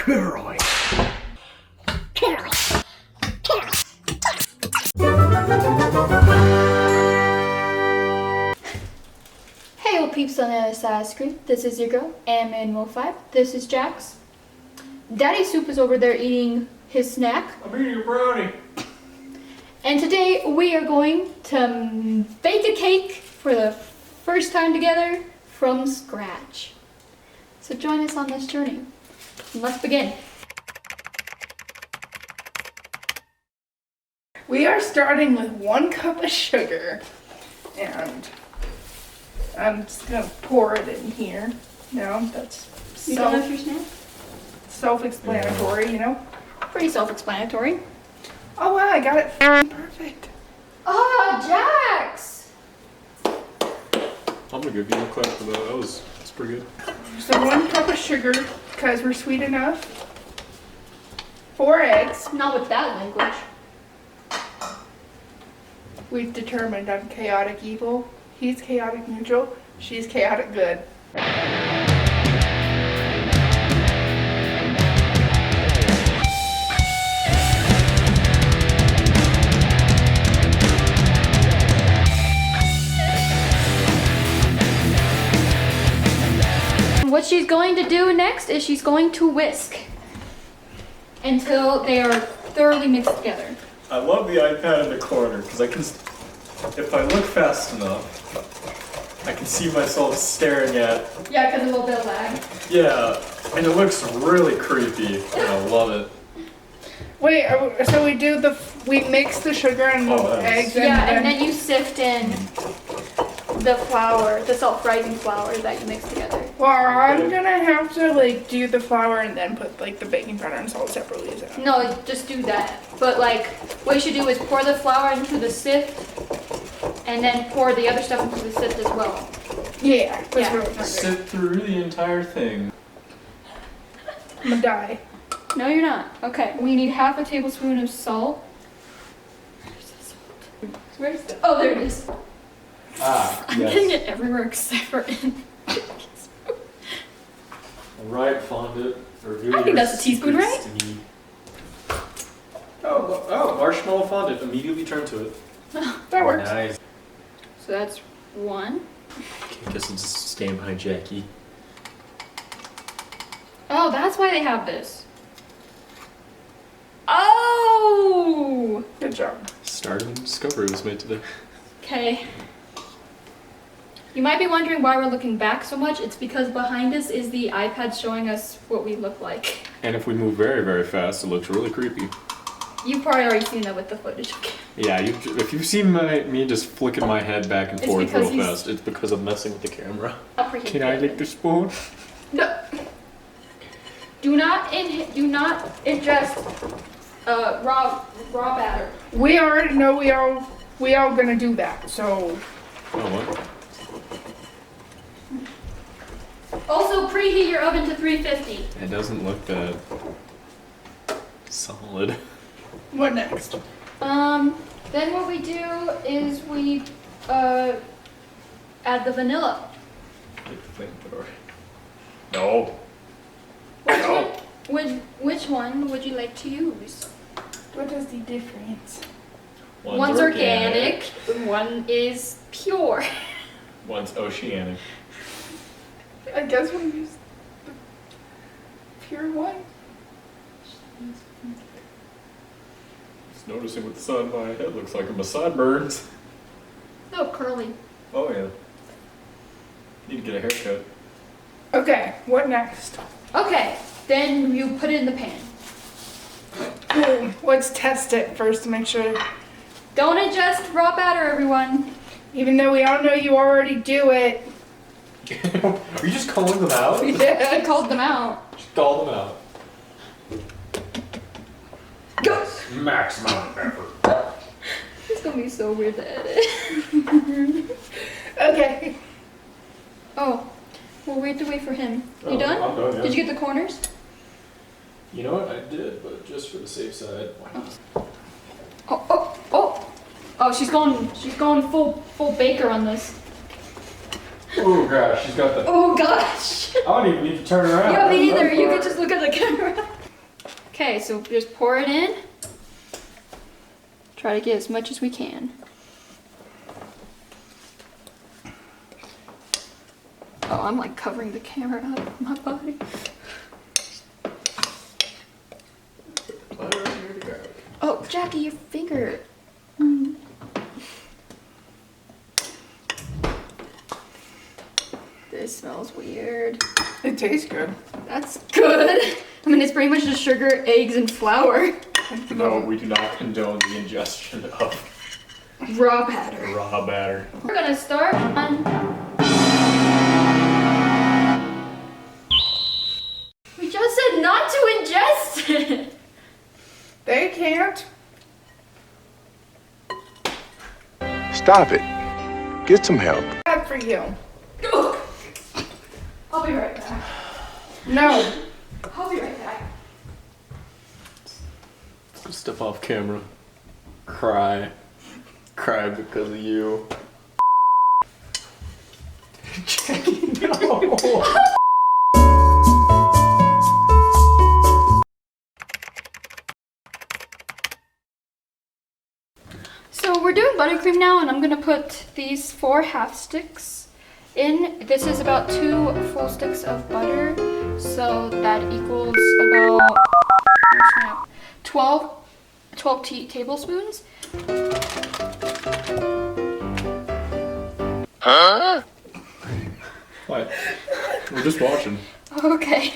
Carroy. Hey, old peeps on the other side of the screen. This is your girl, Manuel5. This is Jax. Daddy Soup is over there eating his snack. I'm eating a brownie. And today we are going to bake a cake for the first time together from scratch. So join us on this journey. Let's begin. We are starting with 1 cup of sugar, and I'm just gonna pour it in here. No, that's You done with your snack? self-explanatory, you know? Pretty self-explanatory. Oh wow, I got it perfect. Ah, Jax! I'm gonna give you a clap for that. That's pretty good. So 1 cup of sugar, because we're sweet enough. 4 eggs. Not with that language. We've determined I'm chaotic evil. He's chaotic neutral. She's chaotic good. What she's going to do next is she's going to whisk until they are thoroughly mixed together. I love the iPad in the corner because if I look fast enough, I can see myself staring at. Yeah, because a little bit of lag. Yeah, and it looks really creepy. And I love it. Wait, so we mix the sugar and the eggs Yeah, and then you sift in the flour, the self-rising flour that you mix together. Well, I'm gonna have to do the flour and then put the baking powder and salt separately. So. No, just do that. But what you should do is pour the flour into the sift and then pour the other stuff into the sift as well. Yeah, that's Yeah. what I'm trying to do. Sit through the entire thing. I'm gonna die. No, you're not. Okay, we need half a tablespoon of salt. Where's the salt? Where's the? Oh, there it is. I'm getting it everywhere except for in. Alright, Fondant. I think that's a teaspoon, right? Oh, marshmallow fondant. Immediately turn to it. That works. Nice. So that's 1. I guess it's just stand behind Jackie. Oh, that's why they have this. Oh! Good job. Startling discovery was made today. Okay. You might be wondering why we're looking back so much. It's because behind us is the iPad showing us what we look like. And if we move very, very fast, it looks really creepy. You've probably already seen that with the footage. Yeah, if you've seen me just flicking my head back and It's forth because real fast, it's because I'm messing with the camera. Can I lick the spoon? No. Do not ingest raw batter. We already know we all gonna do that. So Oh, what? Also, preheat your oven to 350. It doesn't look that solid. what next? Then what we do is we add the vanilla. No. Which one would you like to use? What is the difference? One's organic, one is pure. One's oceanic. I guess we'll use the pure one. Just noticing with the sun on my head looks like my sideburns. Oh, curly. Oh yeah. Need to get a haircut. Okay, what next? Okay, then you put it in the pan. Ooh, let's test it first to make sure. Don't ingest raw batter, everyone. Even though we all know you already do it. Are you just calling them out? I called them out. Just call them out. Go! Maximum effort. It's gonna be so weird to edit. Okay. Oh, well, we have to wait for him. You Oh, done? I'm done, yeah. Did you get the corners? You know what? I did, but just for the safe side. Why not? Oh, she's going full baker on this. Oh gosh, she's got the. Oh gosh. I don't even need to turn around. Yeah, me neither. You could just look at the camera. Okay, so just pour it in. Try to get as much as we can. Oh, I'm like covering the camera up with my body. Oh, Jackie, your finger. This smells weird. It tastes good. That's good. I mean, it's pretty much just sugar, eggs, and flour. No, we do not condone the ingestion of Raw batter. raw batter. We're gonna start on. We just said not to ingest it. They can't. Stop it. Get some help. Bad for you. I'll be right back. No. I'll be right back. Step off camera. Cry. Cry because of you. Jackie, no. So we're doing buttercream now, and I'm gonna put these 4 half sticks in. This is about 2 full sticks of butter, so that equals about 12 tablespoons. Huh? What? We're just watching. Okay.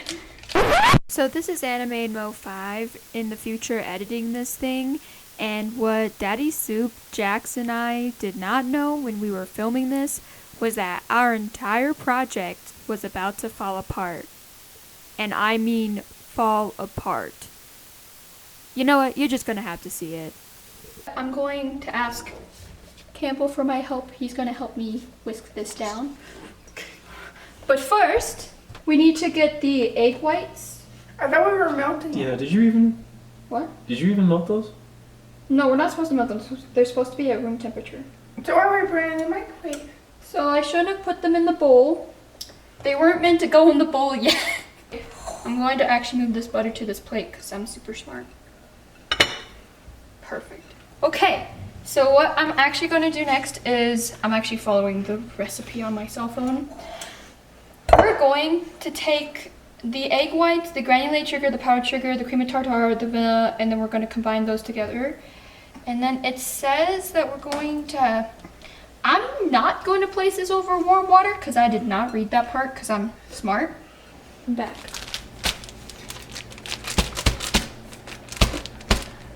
So this is Anime Mo 5 in the future editing this thing, and what Daddy Soup, Jax, and I did not know when we were filming this was that our entire project was about to fall apart. And I mean fall apart. You know what? You're just gonna have to see it. I'm going to ask Campbell for my help. He's gonna help me whisk this down. But first, we need to get the egg whites. I thought we were melting. Yeah, did you even melt those? No, we're not supposed to melt them. They're supposed to be at room temperature. So why are we putting it in the microwave? So I should have put them in the bowl. They weren't meant to go in the bowl yet. I'm going to actually move this butter to this plate because I'm super smart. Perfect. Okay, so what I'm actually going to do next is I'm actually following the recipe on my cell phone. We're going to take the egg whites, the granulated sugar, the powdered sugar, the cream of tartar, the vanilla, and then we're going to combine those together. And then it says that we're going to... I'm not going to place this over warm water because I did not read that part because I'm smart. I'm back.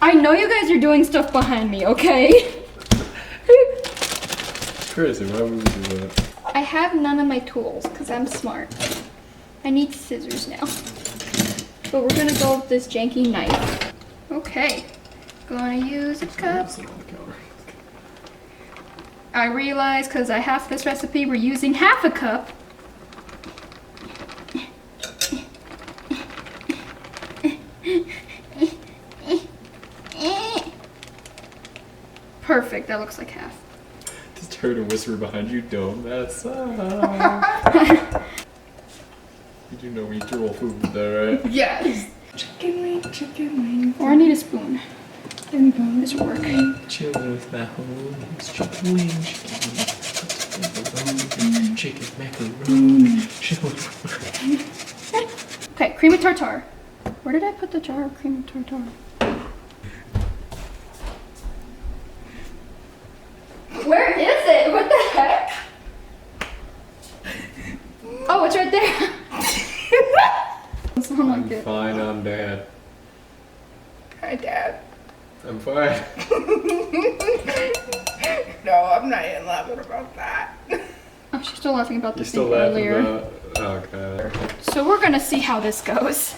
I know you guys are doing stuff behind me, okay? Crazy, why would we do that? I have none of my tools because I'm smart. I need scissors now. But we're gonna go with this janky knife. Okay. Gonna use a cup. I realize because I have this recipe, we're using half a cup. Perfect, that looks like half. Just heard a whisper behind you, don't mess up. You do know we eat your whole food with that, right? Yes. Chicken wing, chicken wing. Or I need a spoon. This will work. Chill with my homies, chicken wing, chicken macaroni, chicken macaroni. Okay, cream of tartar. Where did I put the jar of cream of tartar? Where is it? What the heck? Oh, it's right there. Sound like I'm it. fine, I'm Dad. Hi, Dad. I'm fine. No, I'm not even laughing about that. Oh, she's still laughing about You this still thing laughing earlier. about... Okay. So we're gonna see how this goes.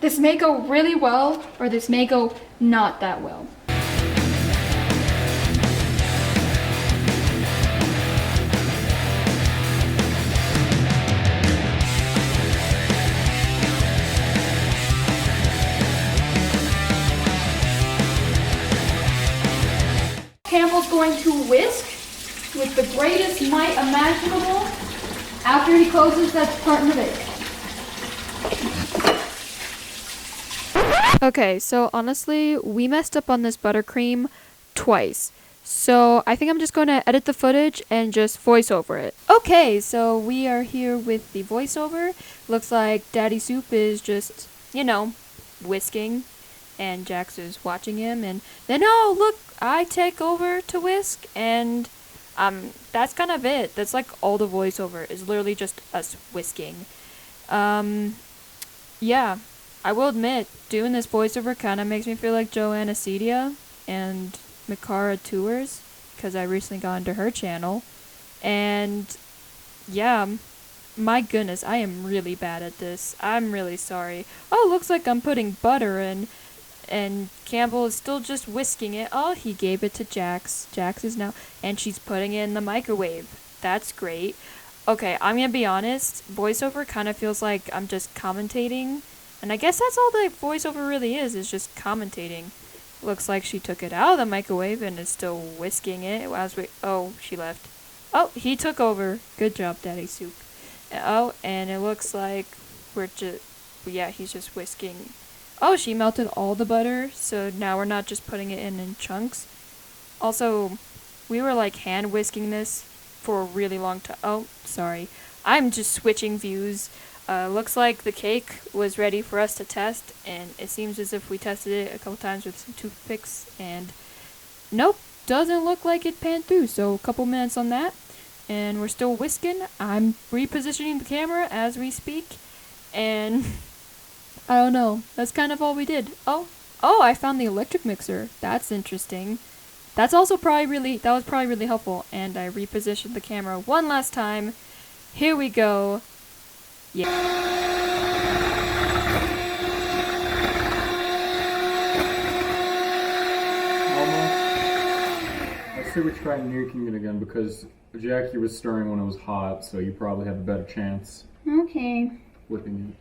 This may go really well, or this may go not that well. Campbell's going to whisk with the greatest might imaginable after he closes that carton of eggs. Okay, so honestly, we messed up on this buttercream twice. So I think I'm just going to edit the footage and just voice over it. Okay, so we are here with the voiceover. Looks like Daddy Soup is just, whisking, and Jax is watching him, and then, oh, look, I take over to whisk, and that's kind of it. That's like all the voiceover is literally just us whisking. Yeah, I will admit, doing this voiceover kind of makes me feel like Joanna Acedia and Mikara Tours, because I recently got into her channel, and yeah, my goodness, I am really bad at this. I'm really sorry. Oh, looks like I'm putting butter in, and Campbell is still just whisking it. Oh, he gave it to Jax. Jax is now, and she's putting it in the microwave. That's great. Okay, I'm gonna be honest, voiceover kind of feels like I'm just commentating, and I guess that's all the voiceover really is just commentating. Looks like she took it out of the microwave and is still whisking it as we, oh, she left. Oh, he took over. Good job, Daddy Soup. Oh, and it looks like he's just whisking. Oh, she melted all the butter, so now we're not just putting it in chunks. Also, we were like hand whisking this for a really long time. Oh, sorry. I'm just switching views. Looks like the cake was ready for us to test, and it seems as if we tested it a couple times with some toothpicks, and nope, doesn't look like it panned through, so a couple minutes on that, and we're still whisking. I'm repositioning the camera as we speak, and I don't know, that's kind of all we did. Oh, I found the electric mixer. That's interesting. That was probably really helpful, and I repositioned the camera one last time. Here we go. Yeah. I say we try nuking it again because Jackie was stirring when it was hot, so you probably have a better chance Okay. whipping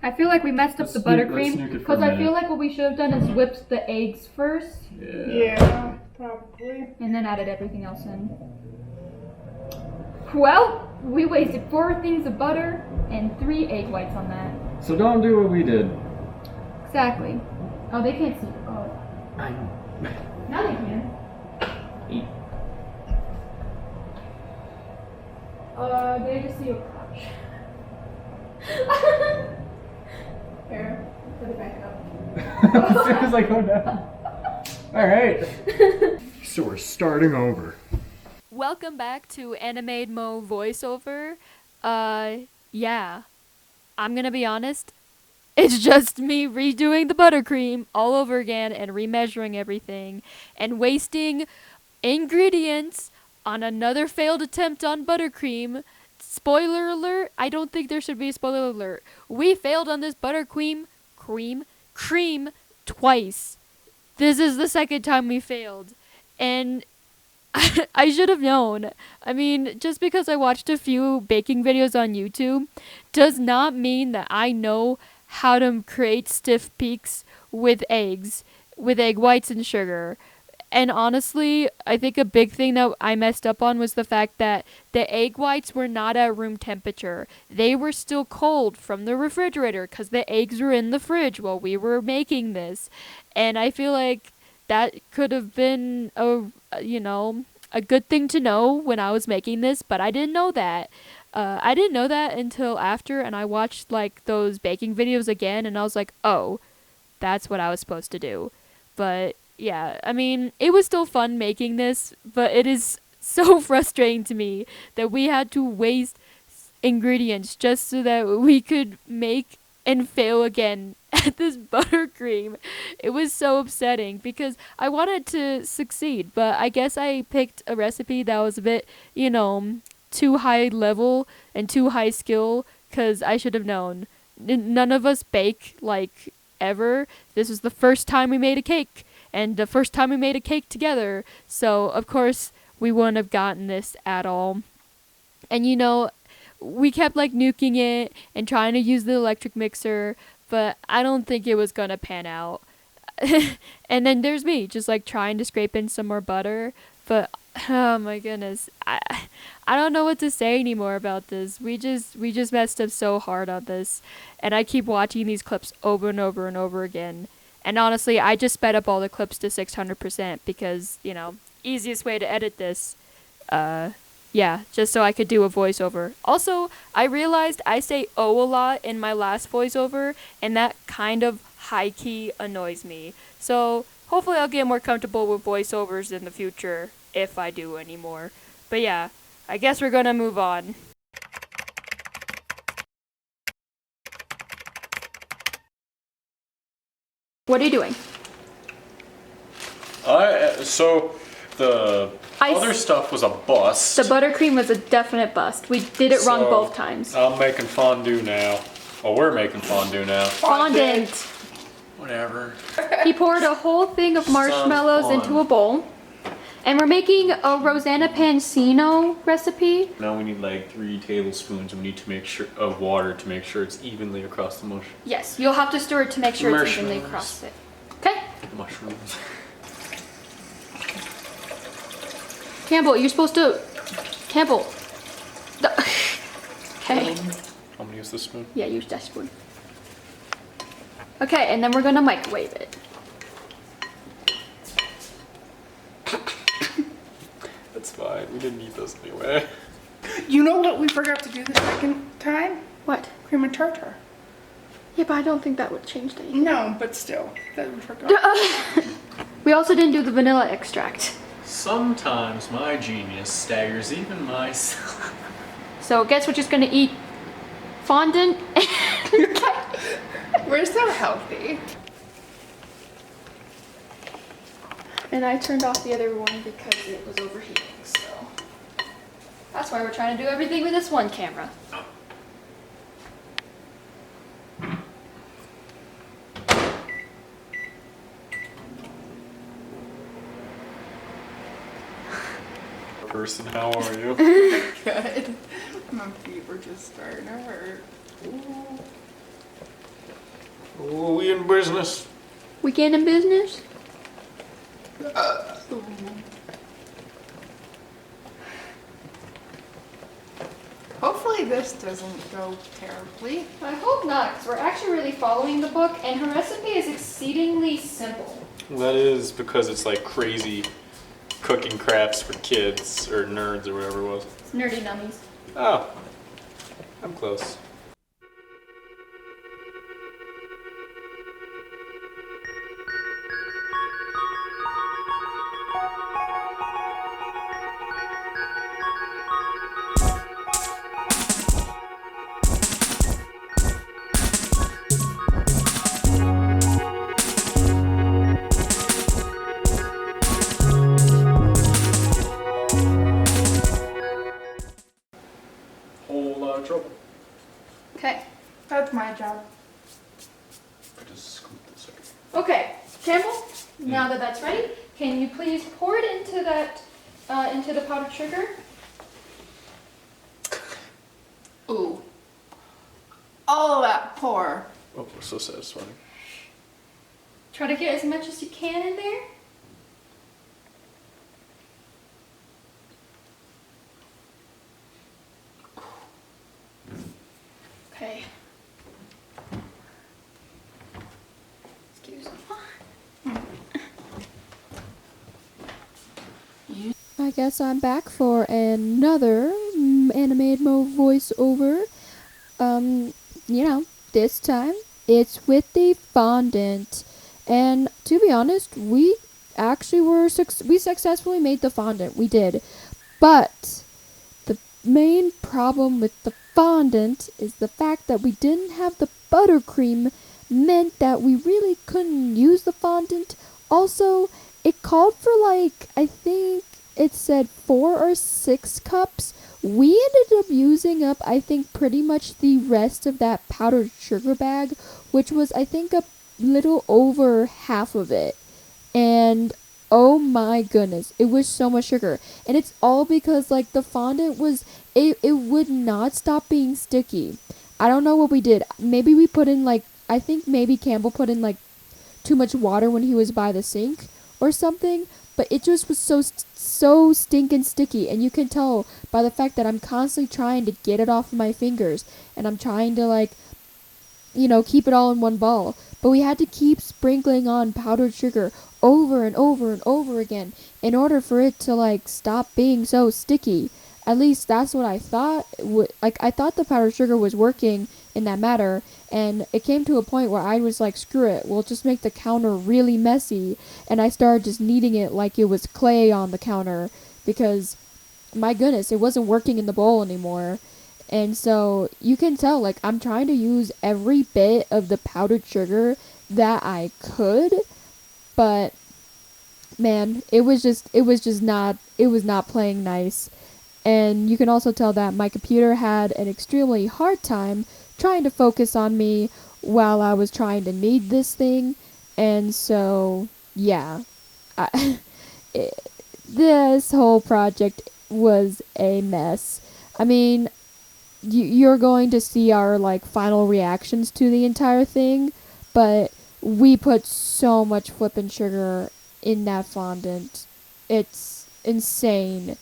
I feel like we messed up Let's the nuke buttercream it for a because I feel minute. like what we should have done is whipped the eggs first it. Yeah, probably. and then added everything else in. Well, we wasted 4 things of butter and 3 egg whites on that. So don't do what we did. Exactly. Oh, they can't see. Oh, I know. now they can. Eat. They just see your crotch. Here, put it back up. As soon as I go down. Alright. So we're starting over. Welcome back to Animate Mo voiceover. Yeah. I'm gonna be honest. It's just me redoing the buttercream all over again and remeasuring everything and wasting ingredients on another failed attempt on buttercream. Spoiler alert, I don't think there should be a spoiler alert. We failed on this buttercream cream twice. This is the second time we failed. And I should have known. I mean, just because I watched a few baking videos on YouTube does not mean that I know how to create stiff peaks with eggs, with egg whites and sugar. And honestly, I think a big thing that I messed up on was the fact that the egg whites were not at room temperature. They were still cold from the refrigerator because the eggs were in the fridge while we were making this. And I feel like that could have been a good thing to know when I was making this, but I didn't know that. I didn't know that until after, and I watched like those baking videos again, and I was like, oh, that's what I was supposed to do. But yeah, I mean, it was still fun making this, but it is so frustrating to me that we had to waste ingredients just so that we could make and fail again at this buttercream. It was so upsetting because I wanted to succeed, but I guess I picked a recipe that was a bit, too high level and too high skill because I should have known. None of us bake like ever. This was the first time we made a cake and the first time we made a cake together. So, of course, we wouldn't have gotten this at all. And we kept like nuking it and trying to use the electric mixer, but I don't think it was gonna pan out. And then there's me just like trying to scrape in some more butter, But oh my goodness, I don't know what to say anymore about this. We just messed up so hard on this, and I keep watching these clips over and over and over again. And honestly, I just sped up all the clips to 600% because, you know, easiest way to edit this. Yeah, just so I could do a voiceover. Also, I realized I say oh a lot in my last voiceover, and that kind of high-key annoys me. So hopefully I'll get more comfortable with voiceovers in the future, if I do anymore. But yeah, I guess we're gonna move on. What are you doing? So the other stuff was a bust. The buttercream was a definite bust. We did it wrong So, both times. I'm making fondue now. Well, we're making fondue now. Fondant. Whatever. He poured a whole thing of marshmallows fun. into a bowl. And we're making a Rosanna Pansino recipe. Now we need like 3 tablespoons. We need to make sure of water to make sure it's evenly across the mush. Yes, you'll have to stir it to make sure it's evenly Marshmallows. across it. Okay? Mushrooms. Campbell, you're supposed to... Campbell. Okay. I'm gonna use this spoon. Yeah, use that spoon. Okay, and then we're gonna microwave it. That's fine. We didn't need those anyway. You know what we forgot to do the second time? What? Cream and tartar. Yeah, but I don't think that would change anything. No, but still, that we forgot. We also didn't do the vanilla extract. Sometimes my genius staggers even myself. So guess we're just gonna eat fondant. We're so healthy. And I turned off the other one because it was overheating, so. That's why we're trying to do everything with this one camera. Person, how are you? Good. My feet were just starting to hurt. Oh, we in business. Weekend in business? Hopefully this doesn't go terribly. I hope not, because we're actually really following the book, and her recipe is exceedingly simple. That is because it's like crazy cooking crafts for kids or nerds or whatever it was. It's nerdy nummies. Oh, I'm close. Whole lot of trouble. Okay. That's my job. I just scoop this up. Okay, Campbell, now that that's ready, can you please pour it into that, into the powdered sugar? Ooh. All of that pour. Oh, we're so satisfying. Try to get as much as you can in there. Okay. Excuse me. I guess I'm back for another animated Mo voiceover. You know, this time it's with the fondant. And to be honest, we actually we successfully made the fondant. We did. But the main problem with the fondant is the fact that we didn't have the buttercream meant that we really couldn't use the fondant. Also, it called for like, I think it said 4 or 6 cups. We ended up using up, I think, pretty much the rest of that powdered sugar bag, which was, I think, a little over half of it. And oh my goodness, it was so much sugar. And it's all because, like, the fondant was, it would not stop being sticky. I don't know what we did. Maybe we put in, like, I think maybe Campbell put in, like, too much water when he was by the sink or something. but it just was so stinking sticky, and you can tell by the fact that I'm constantly trying to get it off of my fingers, and I'm trying to like, you know, keep it all in one ball. But we had to keep sprinkling on powdered sugar over and over and over again in order for it to like stop being so sticky. At least that's what I thought. I thought the powdered sugar was working in that matter, and it came to a point where I was like, screw it, we'll just make the counter really messy, and I started just kneading it like it was clay on the counter, because my goodness, it wasn't working in the bowl anymore. And so you can tell, like, I'm trying to use every bit of the powdered sugar that I could, but man, it was not playing nice. And you can also tell that my computer had an extremely hard time trying to focus on me while I was trying to knead this thing. And so, yeah, this whole project was a mess. I mean, you're going to see our like final reactions to the entire thing, but we put so much flippin' sugar in that fondant. It's insane.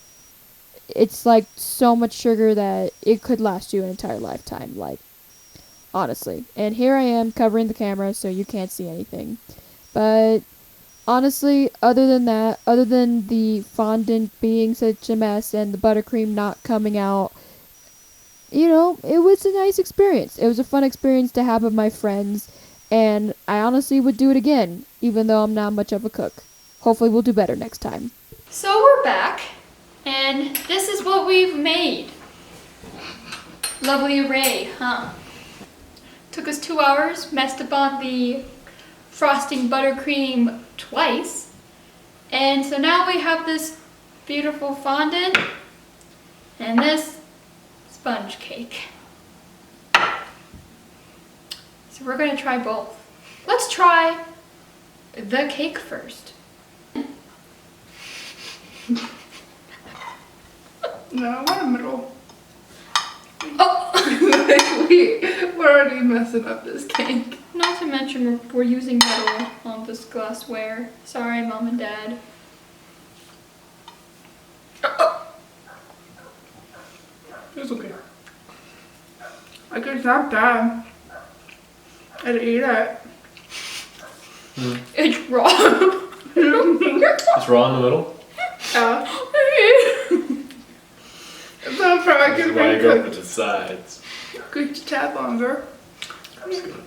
It's like so much sugar that it could last you an entire lifetime, like, honestly. And here I am covering the camera so you can't see anything. But honestly, other than that, other than the fondant being such a mess and the buttercream not coming out, you know, it was a nice experience. It was a fun experience to have with my friends, and I honestly would do it again, even though I'm not much of a cook. Hopefully we'll do better next time. So we're back, and this is what we've made. Lovely array, huh? Took us 2 hours, messed up on the frosting buttercream twice, and so now we have this beautiful fondant and this sponge cake. So we're gonna try both. Let's try the cake first. No, I want a middle. Oh! We're already messing up this cake. Not to mention we're using metal on this glassware. Sorry, Mom and Dad. It's okay. Like, it's not bad. I'd eat it. It's raw. It's raw in the middle. Yeah. So probably This is could why I be go cooked to the sides. a tad longer. I'm just gonna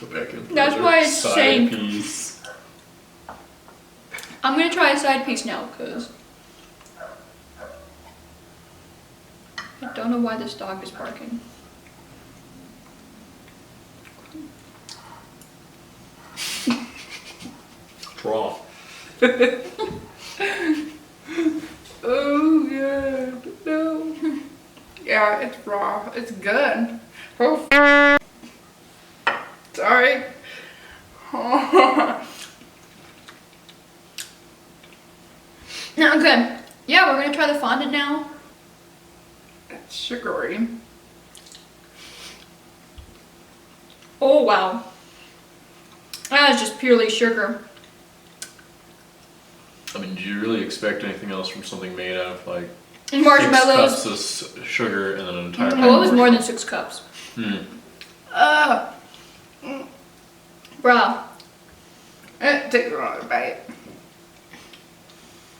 go back in. That's Another why it's side shanked. piece. I'm gonna try a side piece now, because I don't know why this dog is barking. It's raw. Oh yeah, no. Yeah, it's raw. It's good. Oh, sorry. Okay, yeah, we're gonna try the fondant now. It's sugary. Oh wow, that is just purely sugar. I mean, do you really expect anything else from something made out of like And marshmallows. 6 cups of sugar and then an entire Well, it was pound more of than 6 cups. Bruh, Take another bite.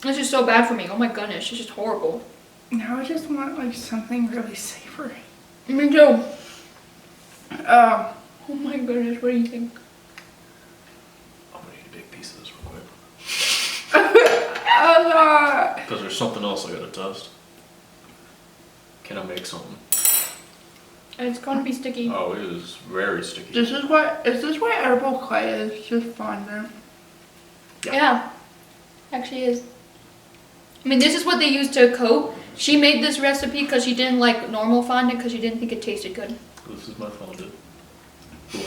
this is so bad for me. Oh my goodness, it's just horrible. Now I just want like something really savory. Me too. Oh, Oh my goodness, what do you think? I'm gonna eat a big piece of this real quick. Because there's something else I gotta test. Can I make something? And it's gonna be sticky. Oh, it is very sticky. is this what edible clay is? Just fondant. Yeah, actually is. I mean, this is what they used to coat. She made this recipe because she didn't like normal fondant because she didn't think it tasted good. This is my fondant. Cool.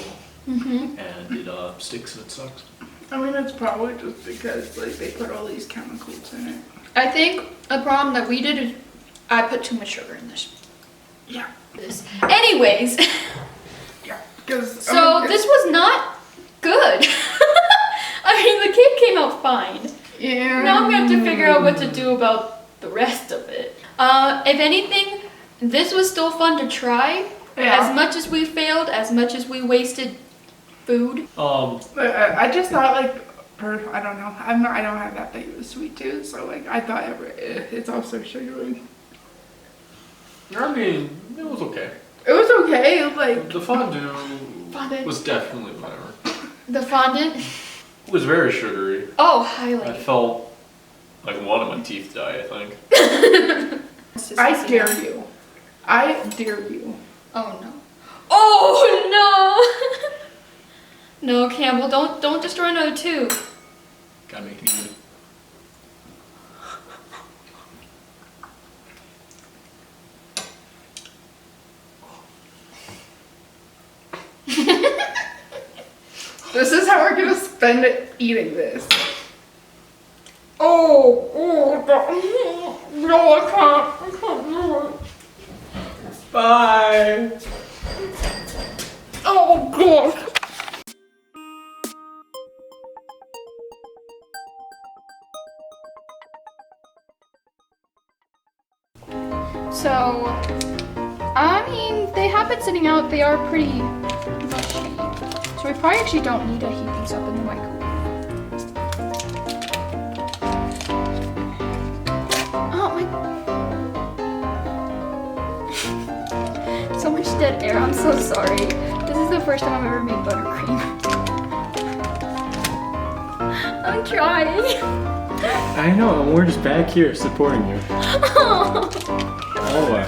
Mm-hmm. And it sticks and it sucks. I mean, it's probably just because like they put all these chemicals in it. I think a problem that we did is I put too much sugar in this. Yeah. Anyways, Yeah. Because so this was not good. I mean, the cake came out fine. Yeah. Now I'm gonna have to figure out what to do about the rest of it. If anything, this was still fun to try. Yeah. As much as we failed, as much as we wasted food. I just thought like, I don't know. I don't have that big of a sweet tooth, so like I thought it's also sugary. I mean, it was okay. It was okay. It was like The fondue Fondant. was definitely better. The fondant. It was very sugary. Oh, I highly. felt like one of my teeth die, I think. I dare you. I dare you. Oh no. Oh no! No, Campbell, don't destroy another tooth. Gotta make it even. This is how we're gonna spend it eating this. No, I can't do it. Bye! Oh god. So, I mean, they have been sitting out. They are pretty mushy. So we probably actually don't need to heat these up in the microwave. Oh my. So much dead air. I'm so sorry. This is the first time I've ever made buttercream. I'm trying. I know, and we're just back here supporting you. Oh. Oh, it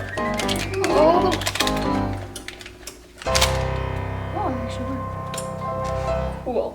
actually worked. Cool.